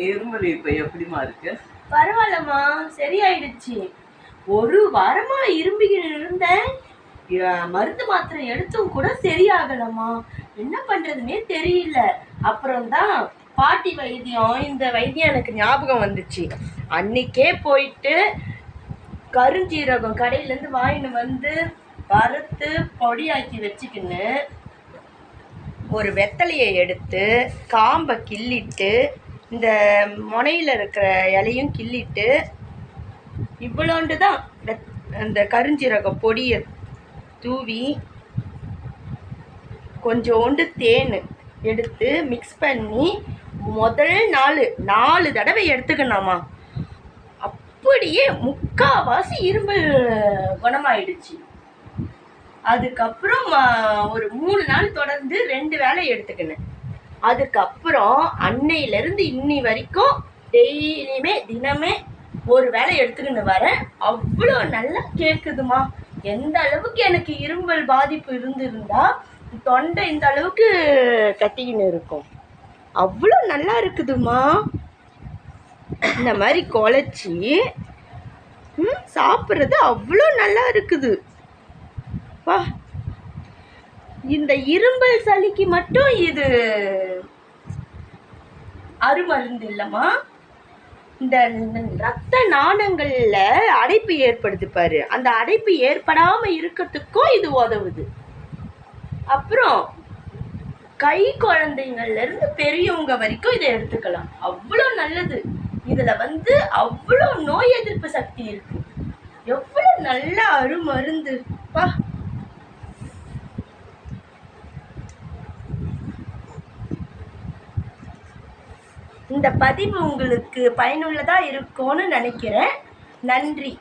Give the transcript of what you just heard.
இருமல் இப்ப எப்படிமா இருக்கு? பரவாயில்லம்மா, சரியாயிடுச்சு. ஒரு வாரமா இரும்பிக்கிட்டு இருந்தேன். மருந்து மாத்திரை எடுத்தும் கூட சரியாகலம்மா. என்ன பண்றதுன்னே தெரியல. அப்புறம் தான் பாட்டி வைத்தியம், இந்த வைத்தியம் எனக்கு ஞாபகம் வந்துச்சு. அன்னைக்கே போயிட்டு கருஞ்சீரகம் கடையிலேருந்து வாங்கிட்டு வந்து வறுத்து பொடியாக்கி வச்சுக்கின்னு ஒரு வெத்தலையை எடுத்து காம்பை கிள்ளிட்டு இந்த முனையில் இருக்கிற இலையும் கிள்ளிட்டு இவ்வளோண்டு தான் அந்த கருஞ்சீரக பொடியை தூவி கொஞ்சோண்டு தேன் எடுத்து மிக்ஸ் பண்ணி முதல் 4 தடவை எடுத்துக்கணுமா. அப்படியே 3/4 இருமல் குணமாயிடுச்சு. அதுக்கப்புறம் ஒரு 3 நாள் தொடர்ந்து 2 வேளை எடுத்துக்கினேன். அதுக்கப்புறம் அன்னையிலேருந்து இன்னி வரைக்கும் டெய்லியுமே தினமே ஒரு வேளை எடுத்துக்கின்னு வரேன். அவ்வளோ நல்லா கேட்குதுமா. எந்த அளவுக்கு எனக்கு இருமல் பாதிப்பு இருந்திருந்தா தொண்டை இந்த அளவுக்கு கட்டிக்கின்னு இருக்கும். அவ்வளோ நல்லா இருக்குதுமா. இந்த மாதிரி குழச்சி சாப்பிட்றது அவ்வளோ நல்லா இருக்குது. வா, இந்த இரும்பல் சளிக்கு மட்டும் இது அருமருந்து இல்லைம்மா. இந்த ரத்த நாணங்கள்ல அடைப்பு ஏற்படுது பாரு, அந்த அடைப்பு ஏற்படாம இருக்கிறதுக்கும் இது உதவுது. அப்புறம் கை குழந்தைங்கள்ல இருந்து பெரியவங்க வரைக்கும் இதை எடுத்துக்கலாம். அவ்வளோ நல்லது. இதுல அவ்வளோ நோய் எதிர்ப்பு சக்தி இருக்கு. எவ்வளோ நல்ல அருமருந்து பா. இந்த பதிவு உங்களுக்கு பயனுள்ளதா இருக்கும்னு நினைக்கிறேன். நன்றி.